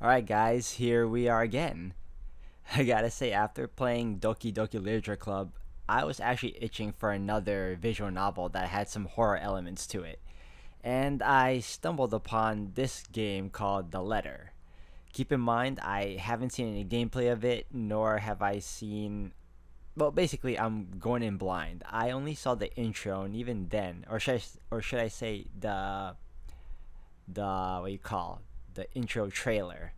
Alright, guys, here we are again. I gotta say, after playing Doki Doki Literature Club, I was actually itching for another visual novel that had some horror elements to it. And I stumbled upon this game called The Letter. Keep in mind, I haven't seen any gameplay of it, nor have I seen. Well, basically, I'm going in blind. I only saw the intro, and even then, or should I say the what you call the intro trailer,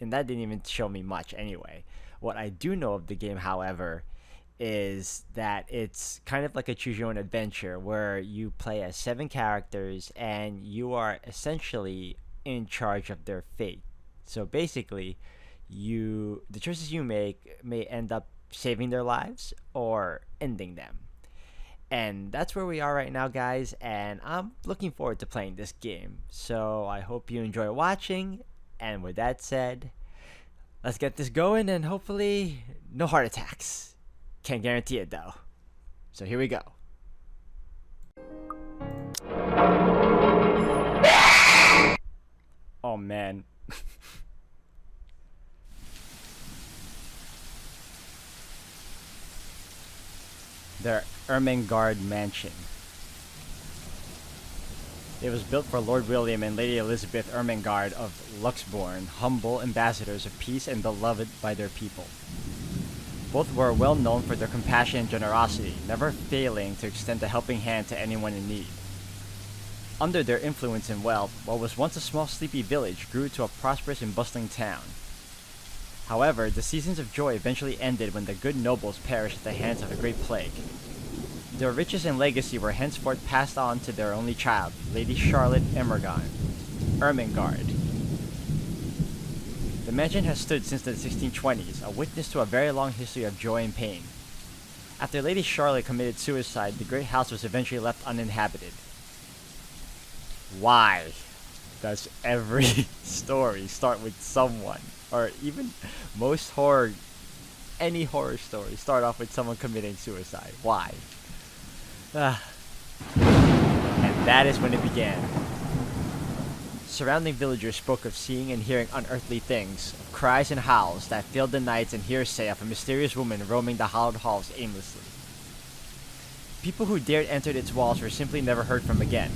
and that didn't even show me much anyway. What I do know of the game, however, is that it's kind of like a choose your own adventure where you play as seven characters and you are essentially in charge of their fate. So basically, the choices you make may end up saving their lives or ending them. And that's where we are right now, guys, and I'm looking forward to playing this game. So I hope you enjoy watching, and with that said, let's get this going and hopefully no heart attacks. Can't guarantee it though. So here we go. Oh man. Their Ermengarde mansion. It was built for Lord William and Lady Elizabeth Ermengarde of Luxbourne, humble ambassadors of peace and beloved by their people. Both were well known for their compassion and generosity, never failing to extend a helping hand to anyone in need. Under their influence and wealth, what was once a small sleepy village grew to a prosperous and bustling town. However, the seasons of joy eventually ended when the good nobles perished at the hands of a great plague. Their riches and legacy were henceforth passed on to their only child, Lady Charlotte Ermengarde. The mansion has stood since the 1620s, a witness to a very long history of joy and pain. After Lady Charlotte committed suicide, the great house was eventually left uninhabited. Why does every story start with someone, or even any horror story start off with someone committing suicide? Why? And that is when it began. Surrounding villagers spoke of seeing and hearing unearthly things, of cries and howls that filled the nights, and hearsay of a mysterious woman roaming the hallowed halls aimlessly. People who dared enter its walls were simply never heard from again.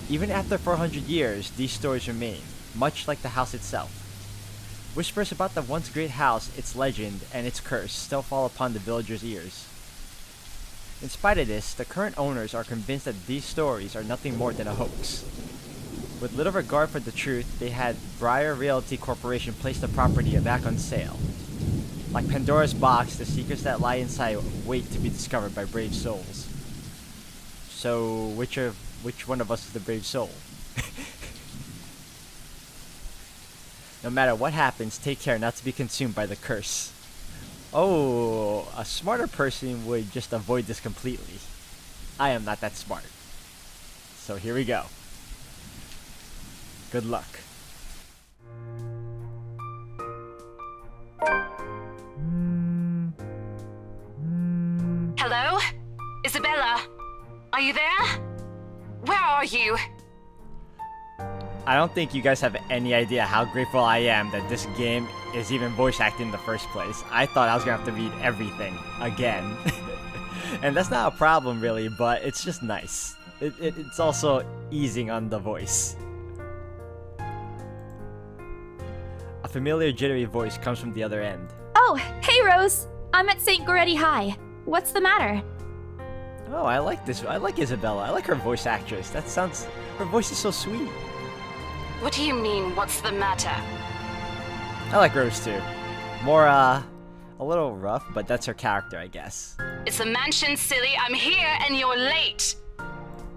Even after 400 years, these stories remain, much like the house itself. Whispers about the once great house, its legend, and its curse still fall upon the villagers' ears. In spite of this, the current owners are convinced that these stories are nothing more than a hoax. With little regard for the truth, they had Briar Realty Corporation place the property back on sale. Like Pandora's box, the secrets that lie inside wait to be discovered by brave souls. So, which one of us is the brave soul? No matter what happens, take care not to be consumed by the curse. Oh, a smarter person would just avoid this completely. I am not that smart. So here we go. Good luck. Hello? Isabella? Are you there? Where are you? I don't think you guys have any idea how grateful I am that this game is even voice acted in the first place. I thought I was gonna have to read everything again. And that's not a problem really, but it's just nice. It's also easing on the voice. A familiar jittery voice comes from the other end. Oh, hey Rose! I'm at St. Goretti High. What's the matter? Oh, I like this. I like Isabella. I like her voice actress. Her voice is so sweet. What do you mean, what's the matter? I like Rose too. More, a little rough, but that's her character, I guess. It's the mansion, silly. I'm here and you're late.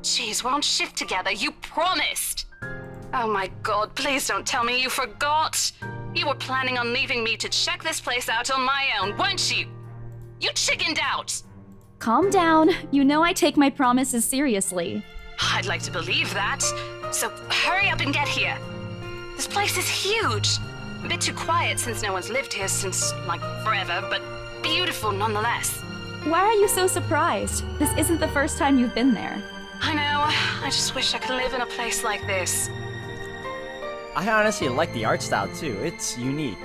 Jeez, we're on shift together. You promised. Oh my god, please don't tell me you forgot. You were planning on leaving me to check this place out on my own, weren't you? You chickened out. Calm down. You know I take my promises seriously. I'd like to believe that. So hurry up and get here. This place is huge. A bit too quiet since no one's lived here since, like, forever, but beautiful nonetheless. Why are you so surprised? This isn't the first time you've been there. I know. I just wish I could live in a place like this. I honestly like the art style too. It's unique.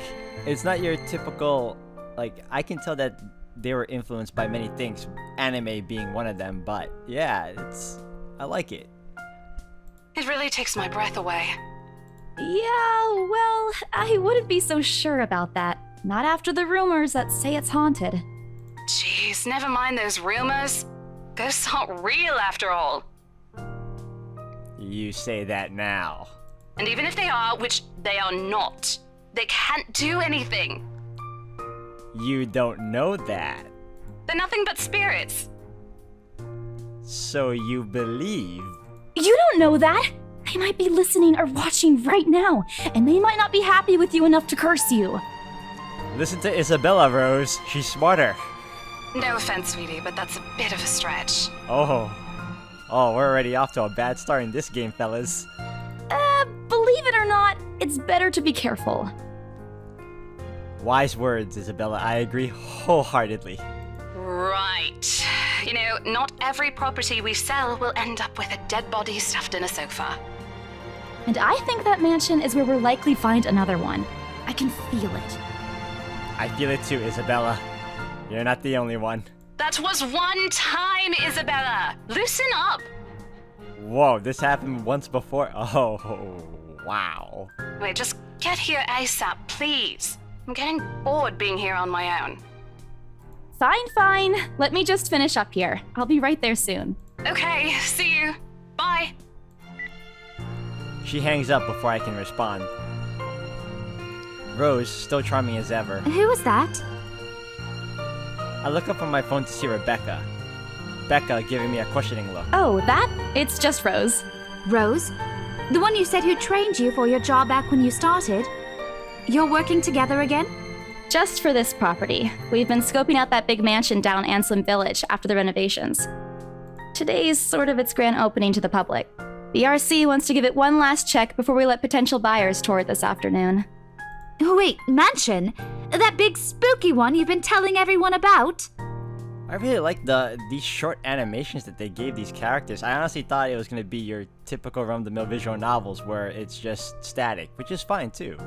It's not your typical, like, I can tell that they were influenced by many things, anime being one of them, but yeah, I like it. It really takes my breath away. Yeah, well, I wouldn't be so sure about that. Not after the rumors that say it's haunted. Jeez, never mind those rumors. Ghosts aren't real after all. You say that now. And even if they are, which they are not, they can't do anything. You don't know that. They're nothing but spirits. So you believe. You don't know that! They might be listening or watching right now, and they might not be happy with you enough to curse you. Listen to Isabella, Rose. She's smarter. No offense, sweetie, but that's a bit of a stretch. Oh, we're already off to a bad start in this game, fellas. Believe it or not, it's better to be careful. Wise words, Isabella. I agree wholeheartedly. Right. You know, not every property we sell will end up with a dead body stuffed in a sofa. And I think that mansion is where we'll likely find another one. I can feel it. I feel it too, Isabella. You're not the only one. That was one time, Isabella! Loosen up! Whoa, this happened once before? Oh, wow. Wait, just get here ASAP, please. I'm getting bored being here on my own. Fine. Let me just finish up here. I'll be right there soon. Okay, see you. Bye. She hangs up before I can respond. Rose, still charming as ever. Who was that? I look up on my phone to see Rebecca. Becca giving me a questioning look. Oh, that? It's just Rose. Rose? The one you said who trained you for your job back when you started? You're working together again? Just for this property. We've been scoping out that big mansion down Anselm Village after the renovations. Today's sort of its grand opening to the public. The RC wants to give it one last check before we let potential buyers tour it this afternoon. Oh, wait, mansion? That big spooky one you've been telling everyone about? I really like these short animations that they gave these characters. I honestly thought it was going to be your typical run-of-the-mill visual novels where it's just static, which is fine too.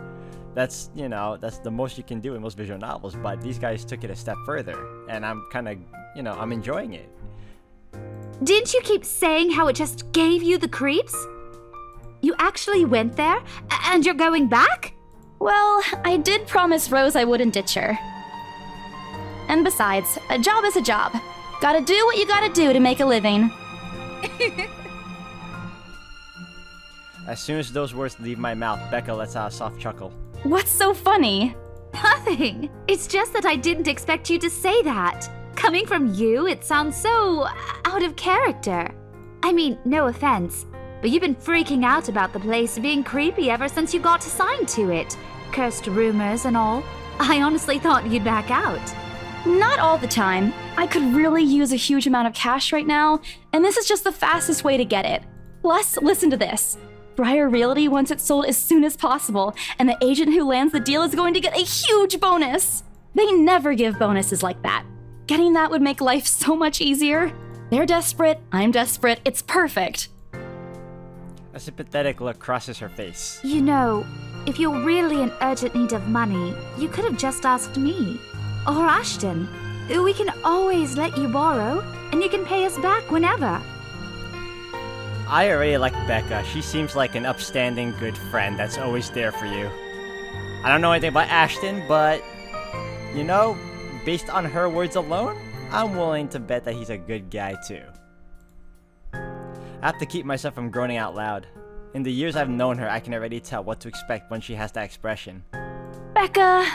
That's the most you can do in most visual novels, but these guys took it a step further, and I'm kind of, I'm enjoying it. Didn't you keep saying how it just gave you the creeps? You actually went there? And you're going back? Well, I did promise Rose I wouldn't ditch her. And besides, a job is a job. Gotta do what you gotta do to make a living. As soon as those words leave my mouth, Becca lets out a soft chuckle. What's so funny? Nothing. It's just that I didn't expect you to say that. Coming from you, it sounds so out of character. I mean, no offense, but you've been freaking out about the place being creepy ever since you got assigned to it. Cursed rumors and all. I honestly thought you'd back out. Not all the time. I could really use a huge amount of cash right now, and this is just the fastest way to get it. Plus, listen to this. Briar Realty wants it sold as soon as possible, and the agent who lands the deal is going to get a huge bonus. They never give bonuses like that. Getting that would make life so much easier. They're desperate, I'm desperate, it's perfect. A sympathetic look crosses her face. You know, if you're really in urgent need of money, you could have just asked me. Or Ashton. We can always let you borrow, and you can pay us back whenever. I already like Becca. She seems like an upstanding good friend that's always there for you. I don't know anything about Ashton, but, based on her words alone, I'm willing to bet that he's a good guy too. I have to keep myself from groaning out loud. In the years I've known her, I can already tell what to expect when she has that expression. Becca!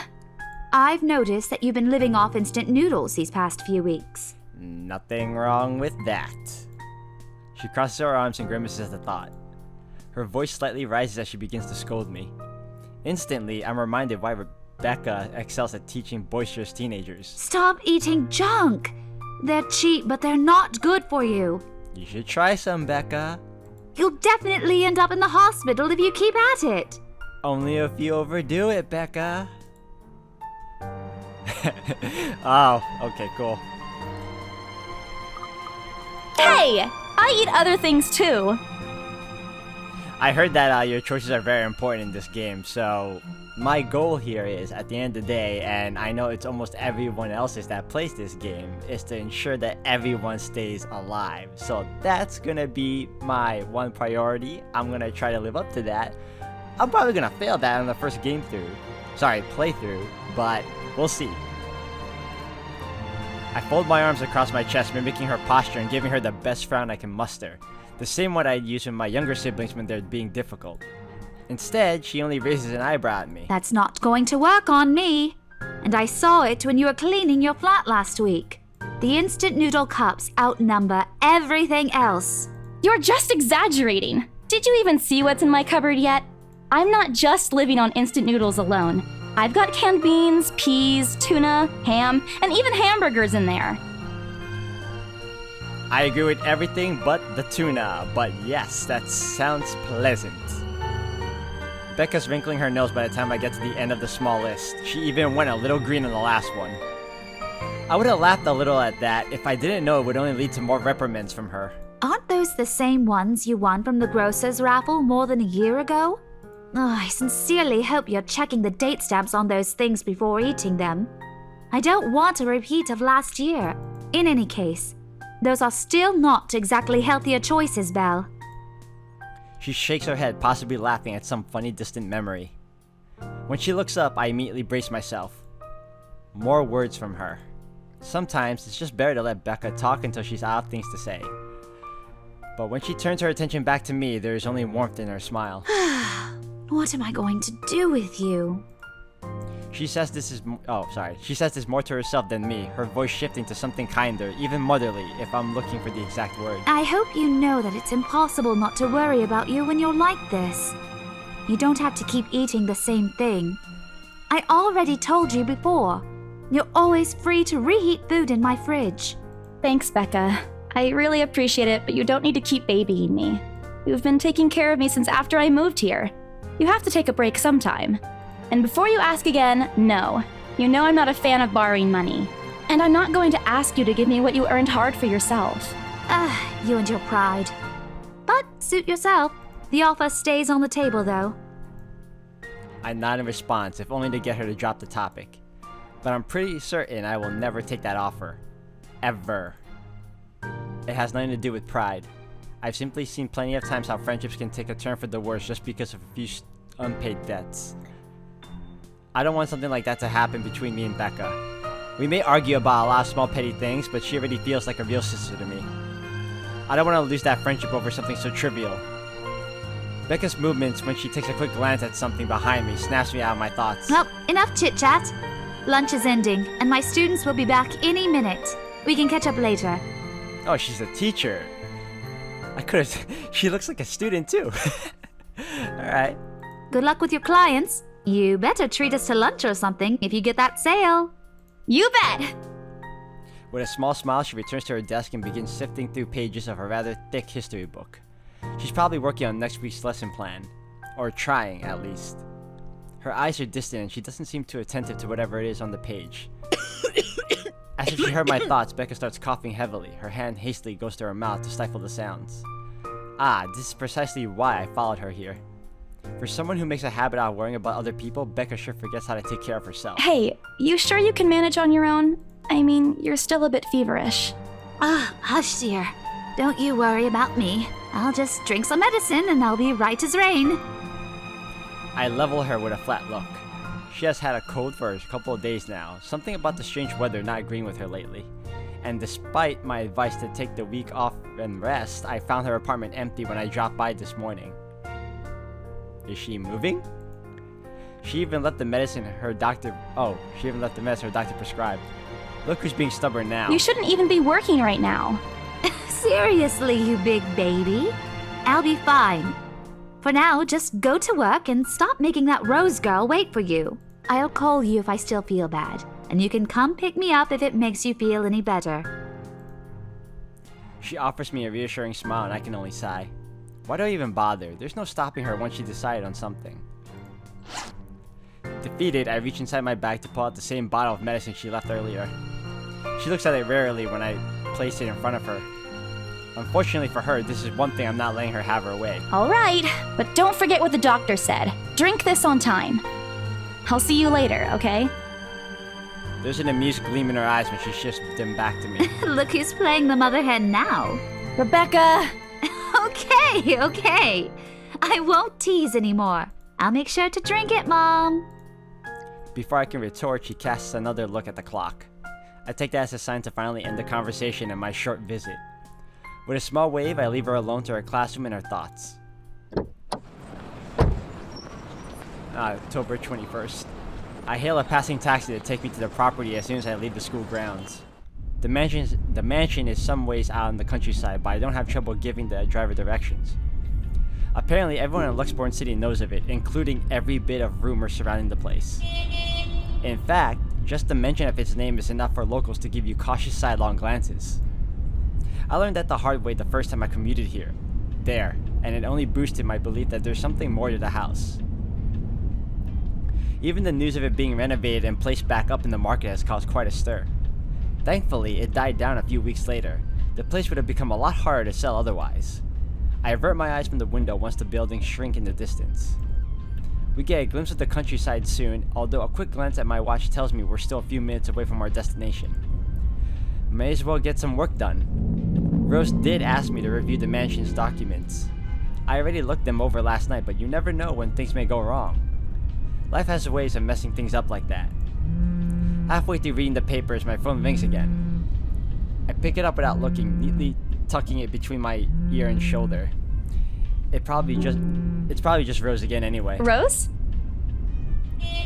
I've noticed that you've been living off instant noodles these past few weeks. Nothing wrong with that. She crosses her arms and grimaces at the thought. Her voice slightly rises as she begins to scold me. Instantly, I'm reminded why Rebecca excels at teaching boisterous teenagers. Stop eating junk! They're cheap, but they're not good for you. You should try some, Becca. You'll definitely end up in the hospital if you keep at it. Only if you overdo it, Becca. Oh, okay, cool. Hey! I eat other things too. I heard that your choices are very important in this game, so my goal here is, at the end of the day, and I know it's almost everyone else's that plays this game, is to ensure that everyone stays alive. So that's gonna be my one priority. I'm gonna try to live up to that. I'm probably gonna fail that on the first playthrough, but we'll see. I fold my arms across my chest, mimicking her posture and giving her the best frown I can muster. The same one I'd use with my younger siblings when they're being difficult. Instead, she only raises an eyebrow at me. That's not going to work on me. And I saw it when you were cleaning your flat last week. The instant noodle cups outnumber everything else. You're just exaggerating. Did you even see what's in my cupboard yet? I'm not just living on instant noodles alone. I've got canned beans, peas, tuna, ham, and even hamburgers in there. I agree with everything but the tuna, but yes, that sounds pleasant. Becca's wrinkling her nose by the time I get to the end of the small list. She even went a little green on the last one. I would have laughed a little at that if I didn't know it would only lead to more reprimands from her. Aren't those the same ones you won from the grocer's raffle more than a year ago? I sincerely hope you're checking the date stamps on those things before eating them. I don't want a repeat of last year. In any case, those are still not exactly healthier choices, Belle. She shakes her head, possibly laughing at some funny distant memory. When she looks up, I immediately brace myself. More words from her. Sometimes it's just better to let Becca talk until she's out of things to say. But when she turns her attention back to me, there is only warmth in her smile. What am I going to do with you? She says this more to herself than me, her voice shifting to something kinder, even motherly, if I'm looking for the exact word. I hope you know that it's impossible not to worry about you when you're like this. You don't have to keep eating the same thing. I already told you before. You're always free to reheat food in my fridge. Thanks, Becca. I really appreciate it, but you don't need to keep babying me. You've been taking care of me since after I moved here. You have to take a break sometime. And before you ask again, no. You know I'm not a fan of borrowing money. And I'm not going to ask you to give me what you earned hard for yourself. You and your pride. But suit yourself. The offer stays on the table, though. I nod in response, if only to get her to drop the topic. But I'm pretty certain I will never take that offer. Ever. It has nothing to do with pride. I've simply seen plenty of times how friendships can take a turn for the worse just because of a few unpaid debts. I don't want something like that to happen between me and Becca. We may argue about a lot of small petty things, but she already feels like a real sister to me. I don't want to lose that friendship over something so trivial. Becca's movements when she takes a quick glance at something behind me snaps me out of my thoughts. Well, enough chit-chat. Lunch is ending, and my students will be back any minute. We can catch up later. Oh, she's a teacher. She looks like a student too. Alright. Good luck with your clients. You better treat us to lunch or something if you get that sale. You bet! With a small smile, she returns to her desk and begins sifting through pages of her rather thick history book. She's probably working on next week's lesson plan. Or trying, at least. Her eyes are distant and she doesn't seem too attentive to whatever it is on the page. As if she heard my thoughts, Becca starts coughing heavily. Her hand hastily goes to her mouth to stifle the sounds. This is precisely why I followed her here. For someone who makes a habit out of worrying about other people, Becca sure forgets how to take care of herself. Hey, you sure you can manage on your own? I mean, you're still a bit feverish. Hush, dear. Don't you worry about me. I'll just drink some medicine and I'll be right as rain. I level her with a flat look. She has had a cold for a couple of days now, something about the strange weather not agreeing with her lately. And despite my advice to take the week off and rest, I found her apartment empty when I dropped by this morning. Is she moving? She even left the medicine her doctor prescribed. Look who's being stubborn now. You shouldn't even be working right now. Seriously, you big baby. I'll be fine. For now, just go to work and stop making that Rose girl wait for you. I'll call you if I still feel bad, and you can come pick me up if it makes you feel any better. She offers me a reassuring smile and I can only sigh. Why do I even bother? There's no stopping her once she decided on something. Defeated, I reach inside my bag to pull out the same bottle of medicine she left earlier. She looks at it rarely when I place it in front of her. Unfortunately for her, this is one thing I'm not letting her have her way. Alright, but don't forget what the doctor said. Drink this on time. I'll see you later, okay? There's an amused gleam in her eyes when she shifts them back to me. Look who's playing the mother hen now. Rebecca! Okay. I won't tease anymore. I'll make sure to drink it, Mom. Before I can retort, she casts another look at the clock. I take that as a sign to finally end the conversation and my short visit. With a small wave, I leave her alone to her classroom and her thoughts. October 21st. I hail a passing taxi to take me to the property as soon as I leave the school grounds. The mansion is some ways out in the countryside, but I don't have trouble giving the driver directions. Apparently, everyone in Luxborn City knows of it, including every bit of rumor surrounding the place. In fact, just the mention of its name is enough for locals to give you cautious sidelong glances. I learned that the hard way the first time I commuted here, and it only boosted my belief that there's something more to the house. Even the news of it being renovated and placed back up in the market has caused quite a stir. Thankfully, it died down a few weeks later. The place would have become a lot harder to sell otherwise. I avert my eyes from the window once the buildings shrink in the distance. We get a glimpse of the countryside soon, although a quick glance at my watch tells me we're still a few minutes away from our destination. May as well get some work done. Rose did ask me to review the mansion's documents. I already looked them over last night, but you never know when things may go wrong. Life has ways of messing things up like that. Halfway through reading the papers, my phone rings again. I pick it up without looking, neatly tucking it between my ear and shoulder. It's probably just Rose again anyway. Rose?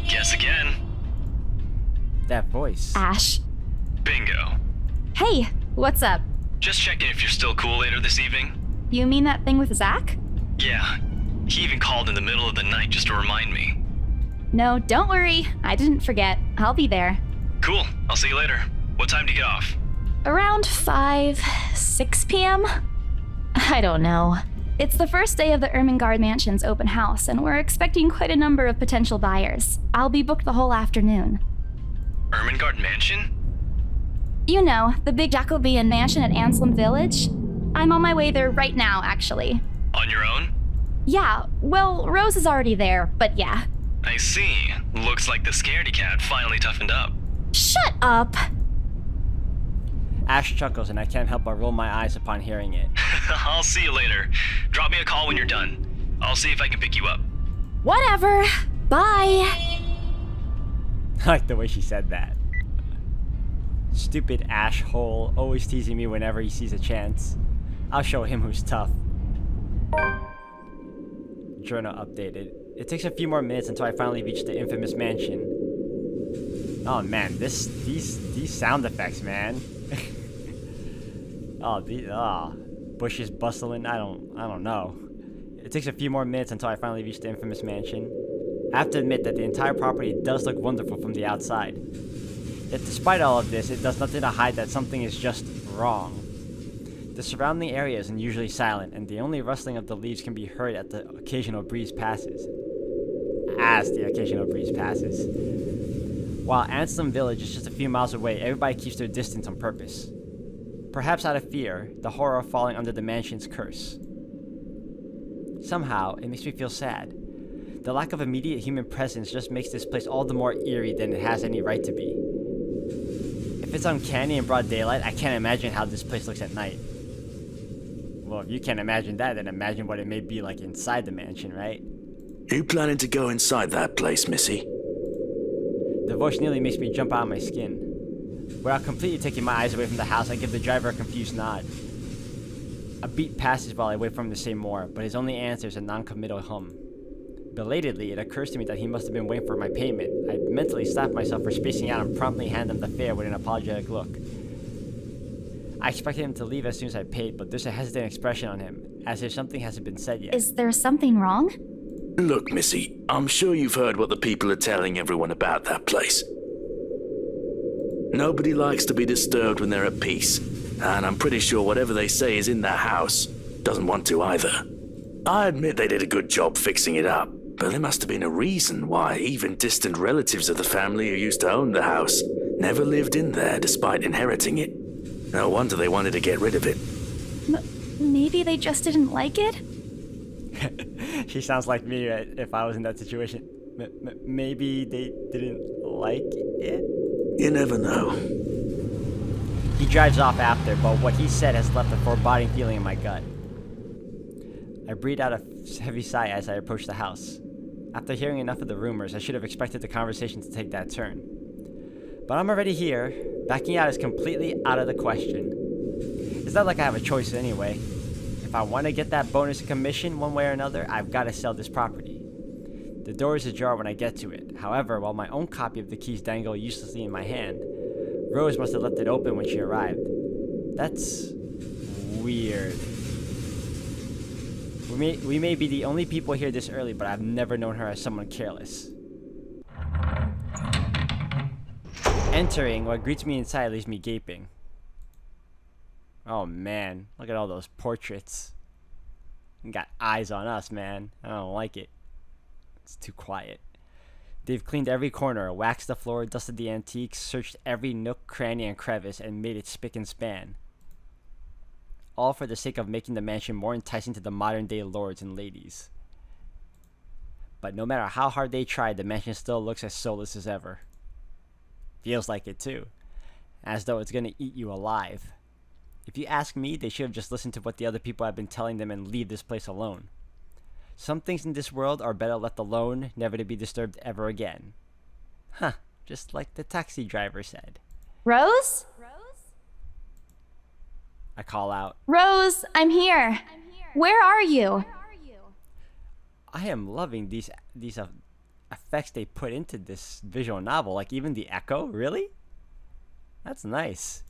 Guess again. That voice. Ash. Bingo. Hey, what's up? Just checking if you're still cool later this evening. You mean that thing with Zach? Yeah. He even called in the middle of the night just to remind me. No, don't worry. I didn't forget. I'll be there. Cool. I'll see you later. What time do you get off? Around 6 p.m.? I don't know. It's the first day of the Ermengarde Mansion's open house, and we're expecting quite a number of potential buyers. I'll be booked the whole afternoon. Ermengarde Mansion? You know, the big Jacobean mansion at Anselm Village? I'm on my way there right now, actually. On your own? Yeah, well, Rose is already there, but yeah. I see. Looks like the scaredy cat finally toughened up. Shut up! Ash chuckles and I can't help but roll my eyes upon hearing it. I'll see you later. Drop me a call when you're done. I'll see if I can pick you up. Whatever. Bye. I like the way she said that. Stupid Ash hole, always teasing me whenever he sees a chance. I'll show him who's tough. Journal updated. It takes a few more minutes until I finally reach the infamous mansion. Oh man, these sound effects, man. Bushes bustling. I don't know. It takes a few more minutes until I finally reach the infamous mansion. I have to admit that the entire property does look wonderful from the outside. Yet despite all of this, it does nothing to hide that something is just wrong. The surrounding area is unusually silent, and the only rustling of the leaves can be heard as the occasional breeze passes. While Anselm Village is just a few miles away, everybody keeps their distance on purpose. Perhaps out of fear, the horror of falling under the mansion's curse. Somehow, it makes me feel sad. The lack of immediate human presence just makes this place all the more eerie than it has any right to be. If it's uncanny in broad daylight, I can't imagine how this place looks at night. Well, if you can't imagine that, then imagine what it may be like inside the mansion, right? You planning to go inside that place, Missy? The voice nearly makes me jump out of my skin. Without completely taking my eyes away from the house, I give the driver a confused nod. A beat passes while I wait for him to say more, but his only answer is a non-committal hum. Belatedly, it occurs to me that he must have been waiting for my payment. I mentally slap myself for spacing out and promptly hand him the fare with an apologetic look. I expected him to leave as soon as I paid, but there's a hesitant expression on him, as if something hasn't been said yet. Is there something wrong? Look, Missy, I'm sure you've heard what the people are telling everyone about that place. Nobody likes to be disturbed when they're at peace, and I'm pretty sure whatever they say is in that house doesn't want to either. I admit they did a good job fixing it up, but there must have been a reason why even distant relatives of the family who used to own the house never lived in there despite inheriting it. No wonder they wanted to get rid of it. maybe they just didn't like it? She sounds like me if I was in that situation. Maybe they didn't like it? You never know. He drives off after, but what he said has left a foreboding feeling in my gut. I breathe out a heavy sigh as I approach the house. After hearing enough of the rumors, I should have expected the conversation to take that turn. But I'm already here. Backing out is completely out of the question. It's not like I have a choice anyway. If I want to get that bonus commission one way or another, I've got to sell this property. The door is ajar when I get to it. However, while my own copy of the keys dangle uselessly in my hand, Rose must have left it open when she arrived. That's weird. We may be the only people here this early, but I've never known her as someone careless. Entering, what greets me inside leaves me gaping. Oh man, look at all those portraits. You got eyes on us, man. I don't like it. It's too quiet. They've cleaned every corner, waxed the floor, dusted the antiques, searched every nook, cranny, and crevice, and made it spick and span. All for the sake of making the mansion more enticing to the modern-day lords and ladies. But no matter how hard they tried, the mansion still looks as soulless as ever. Feels like it too. As though it's gonna eat you alive. If you ask me, they should have just listened to what the other people have been telling them and leave this place alone. Some things in this world are better left alone, never to be disturbed ever again. Huh, just like the taxi driver said. Rose? I call out. Rose, I'm here. Where are you? I am loving these effects they put into this visual novel, like even the echo, really? That's nice.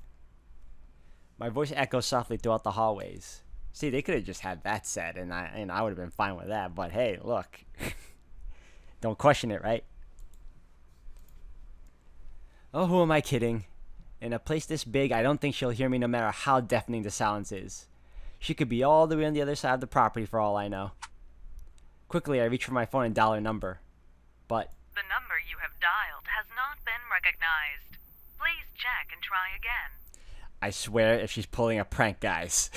My voice echoes softly throughout the hallways. See, they could have just had that said, and I would have been fine with that. But hey, look, don't question it, right? Oh, who am I kidding? In a place this big, I don't think she'll hear me no matter how deafening the silence is. She could be all the way on the other side of the property for all I know. Quickly, I reach for my phone and dial her number. But the number you have dialed has not been recognized. Please check and try again. I swear if she's pulling a prank, guys,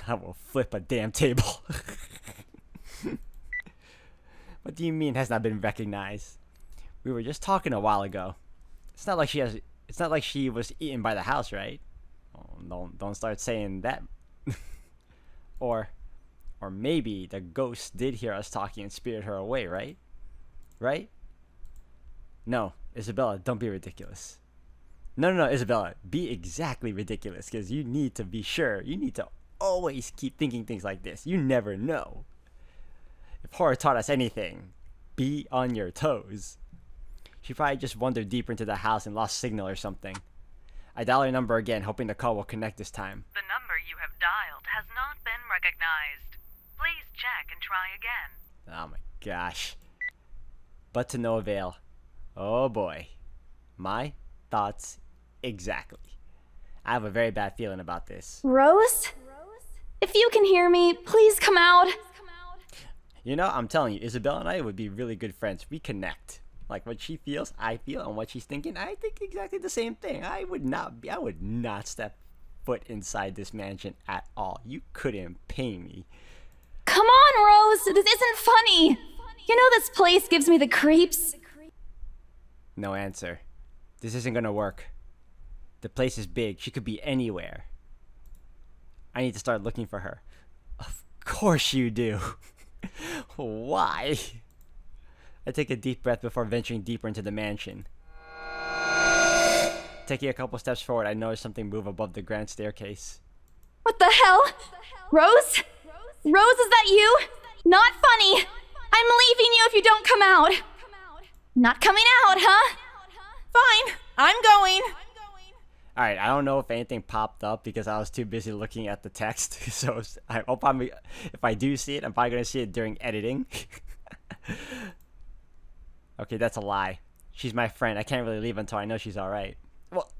I will flip a damn table. What do you mean has not been recognized? We were just talking a while ago. It's not like she was eaten by the house, right? Oh, don't start saying that. Or maybe the ghost did hear us talking and spirited her away, right? Right? No, Isabella, don't be ridiculous. No, Isabella, be exactly ridiculous, because you need to be sure. You need to always keep thinking things like this. You never know. If horror taught us anything, be on your toes. She probably just wandered deeper into the house and lost signal or something. I dial her number again, hoping the call will connect this time. The number you have dialed has not been recognized. Please check and try again. Oh my gosh. But to no avail. Oh boy. My thoughts exactly. I have a very bad feeling about this. Rose? If you can hear me, please come out. You know, I'm telling you, Isabella and I would be really good friends. We connect. Like what she feels, I feel, and what she's thinking, I think exactly the same thing. I would not step foot inside this mansion at all. You couldn't pay me. Come on, Rose. This isn't funny. You know this place gives me the creeps. No answer. This isn't gonna work. The place is big. She could be anywhere. I need to start looking for her. Of course you do. Why? I take a deep breath before venturing deeper into the mansion. Taking a couple steps forward, I notice something move above the grand staircase. What the hell? Rose? Rose, is that you? Not funny. I'm leaving you if you don't come out. Not coming out, huh? Fine. I'm going. Alright, I don't know if anything popped up because I was too busy looking at the text. So I'll probably, if I do see it, I'm probably going to see it during editing. Okay, that's a lie. She's my friend. I can't really leave until I know she's alright. Well,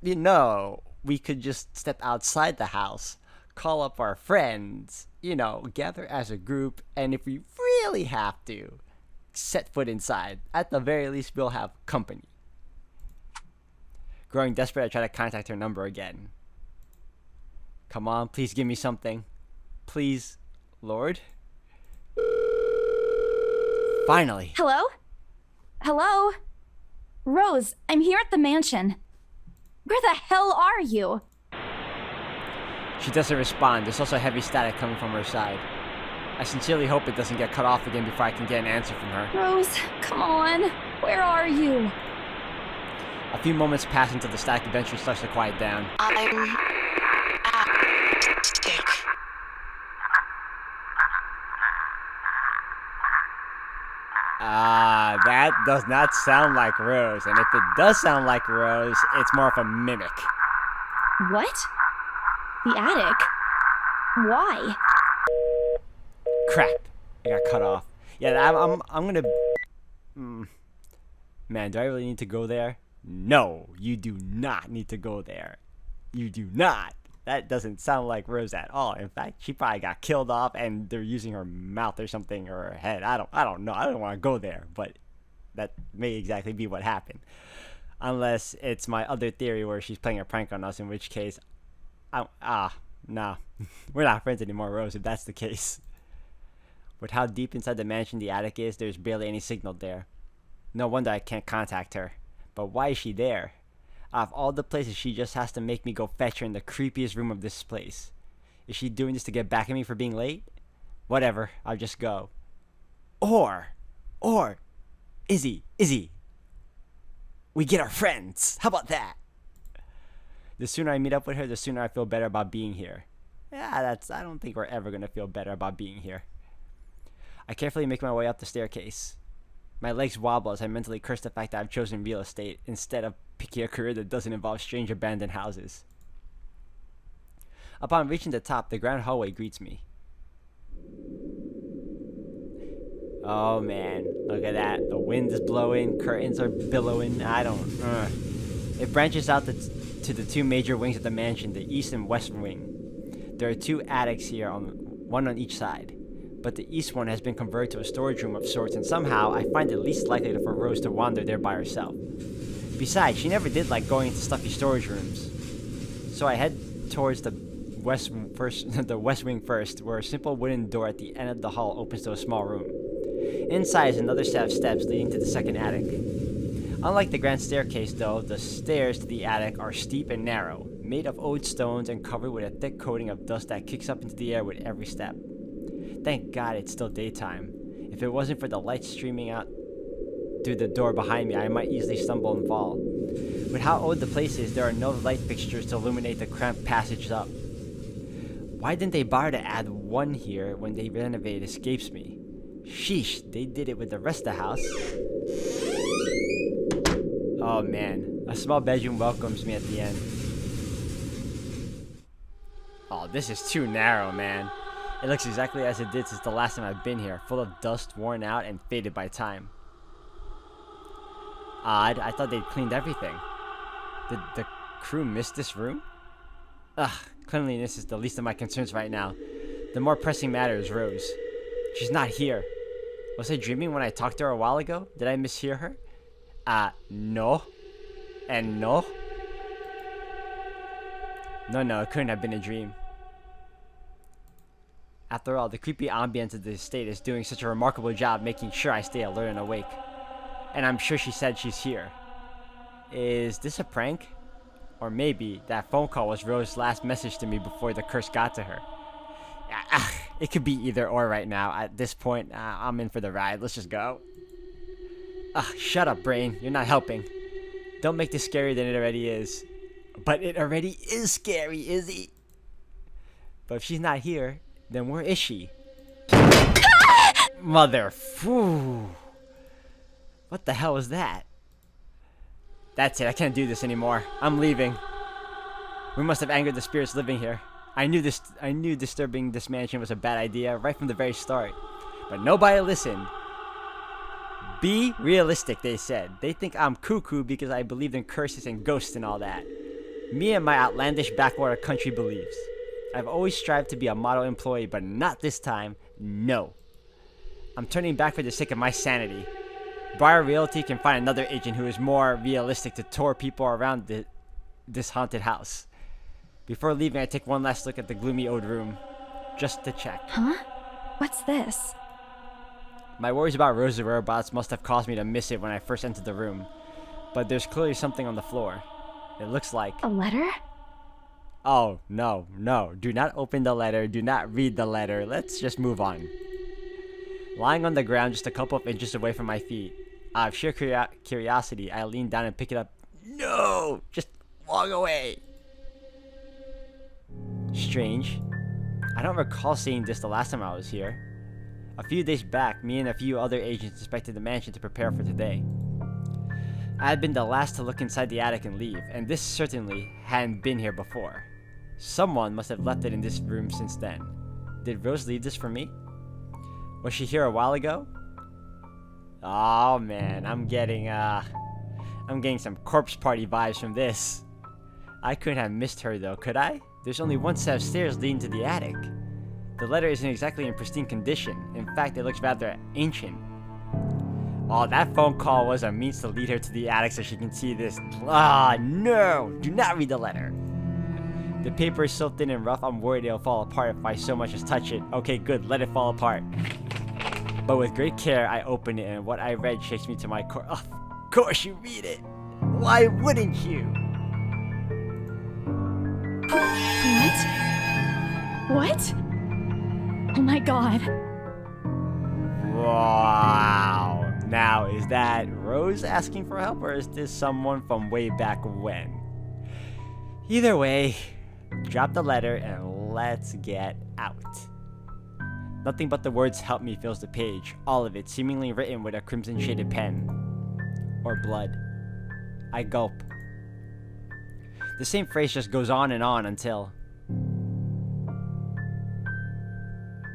you know, we could just step outside the house, call up our friends, gather as a group, and if we really have to, set foot inside. At the very least, we'll have company. Growing desperate, I try to contact her number again. Come on, please give me something. Please, Lord. Finally. Hello? Hello? Rose, I'm here at the mansion. Where the hell are you? She doesn't respond. There's also heavy static coming from her side. I sincerely hope it doesn't get cut off again before I can get an answer from her. Rose, come on. Where are you? A few moments pass until the static eventually starts to quiet down. I'm sick. That does not sound like Rose. And if it does sound like Rose, it's more of a mimic. What? The attic? Why? Crap. I got cut off. Yeah, I'm gonna... Man, do I really need to go there? No, you do not need to go there. You do not. That doesn't sound like Rose at all. In fact, she probably got killed off and they're using her mouth or something or her head. I don't know. I don't want to go there, but that may exactly be what happened. Unless it's my other theory where she's playing a prank on us, in which case, nah. We're not friends anymore, Rose, if that's the case. With how deep inside the mansion the attic is, there's barely any signal there. No wonder I can't contact her. But why is she there? Out of all the places, she just has to make me go fetch her in the creepiest room of this place. Is she doing this to get back at me for being late? Whatever, I'll just go. Or, Izzy, we get our friends. How about that? The sooner I meet up with her, the sooner I feel better about being here. Yeah, I don't think we're ever gonna feel better about being here. I carefully make my way up the staircase. My legs wobble as I mentally curse the fact that I've chosen real estate instead of picking a career that doesn't involve strange abandoned houses. Upon reaching the top, the grand hallway greets me. Oh man, look at that. The wind is blowing, curtains are billowing. It branches out to the two major wings of the mansion, the east and west wing. There are two attics here, one on each side. But the east one has been converted to a storage room of sorts, and somehow I find it least likely for Rose to wander there by herself. Besides, she never did like going into stuffy storage rooms. So I head towards the west wing first, where a simple wooden door at the end of the hall opens to a small room. Inside is another set of steps leading to the second attic. Unlike the grand staircase, though, the stairs to the attic are steep and narrow, made of old stones and covered with a thick coating of dust that kicks up into the air with every step. Thank God it's still daytime. If it wasn't for the light streaming out through the door behind me, I might easily stumble and fall. With how old the place is, there are no light fixtures to illuminate the cramped passage up. Why didn't they bother to add one here when they renovated escapes me? Sheesh, they did it with the rest of the house. Oh man, a small bedroom welcomes me at the end. Oh, this is too narrow, man. It looks exactly as it did since the last time I've been here, full of dust, worn out, and faded by time. Odd, I thought they'd cleaned everything. Did the crew miss this room? Ugh, cleanliness is the least of my concerns right now. The more pressing matter is Rose. She's not here. Was I dreaming when I talked to her a while ago? Did I mishear her? No. And no. No, it couldn't have been a dream. After all, the creepy ambience of the estate is doing such a remarkable job making sure I stay alert and awake. And I'm sure she said she's here. Is this a prank? Or maybe that phone call was Rose's last message to me before the curse got to her. It could be either or right now. At this point, I'm in for the ride. Let's just go. Shut up, brain. You're not helping. Don't make this scarier than it already is. But it already is scary, Izzy. But if she's not here, then where is she? Mother. Phew. What the hell was that? That's it. I can't do this anymore. I'm leaving. We must have angered the spirits living here. I knew disturbing this mansion was a bad idea right from the very start. But nobody listened. Be realistic, they said. They think I'm cuckoo because I believed in curses and ghosts and all that. Me and my outlandish backwater country beliefs. I've always strived to be a model employee, but not this time. No. I'm turning back for the sake of my sanity. Briar Realty can find another agent who is more realistic to tour people around this haunted house. Before leaving, I take one last look at the gloomy old room, just to check. Huh? What's this? My worries about Rosa robots must have caused me to miss it when I first entered the room, but there's clearly something on the floor. It looks like... A letter? Oh, no. Do not open the letter. Do not read the letter. Let's just move on. Lying on the ground just a couple of inches away from my feet, out of sheer curiosity, I lean down and pick it up. No! Just walk away! Strange. I don't recall seeing this the last time I was here. A few days back, me and a few other agents inspected the mansion to prepare for today. I had been the last to look inside the attic and leave, and this certainly hadn't been here before. Someone must have left it in this room since then. Did Rose leave this for me? Was she here a while ago? Oh man, I'm getting some corpse party vibes from this. I couldn't have missed her though, could I? There's only one set of stairs leading to the attic. The letter isn't exactly in pristine condition. In fact, it looks rather ancient. Oh, that phone call was a means to lead her to the attic so she can see this. Ah, no! Do not read the letter. The paper is so thin and rough, I'm worried it'll fall apart if I so much as touch it. Okay, good, let it fall apart. But with great care, I open it, and what I read shakes me to my core. Of course you read it! Why wouldn't you? What? Oh my god. Wow. Now, is that Rose asking for help, or is this someone from way back when? Either way, drop the letter and let's get out. Nothing but the words "help me" fills the page, all of it seemingly written with a crimson shaded pen. Or blood. I gulp. The same phrase just goes on until...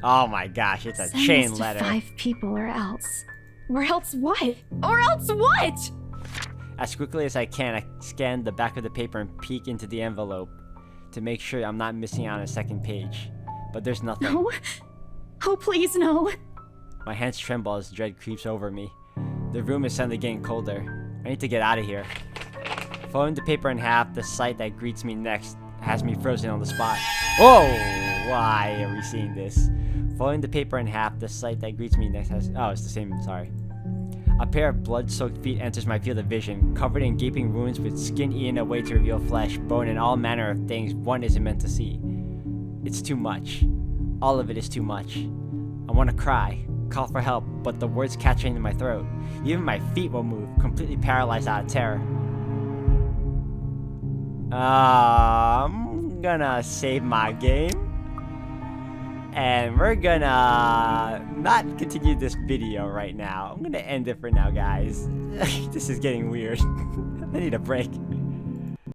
Oh my gosh, it's a Send chain this to letter. 5 people or else. Or else what? Or else what? As quickly as I can, I scan the back of the paper and peek into the envelope to make sure I'm not missing out on a second page. But there's nothing. No. Oh, please, no. My hands tremble as dread creeps over me. The room is suddenly getting colder. I need to get out of here. Folding the paper in half, the sight that greets me next has me frozen on the spot. Whoa! Why are we seeing this? Folding the paper in half, the sight that greets me next has... Oh, it's the same, sorry. A pair of blood-soaked feet enters my field of vision, covered in gaping wounds with skin eaten away to reveal flesh, bone, and all manner of things one isn't meant to see. It's too much. All of it is too much. I want to cry, call for help, but the words catch in my throat. Even my feet will move, completely paralyzed out of terror. I'm gonna save my game. And we're gonna not continue this video right now. I'm gonna end it for now, guys. This is getting weird. I need a break.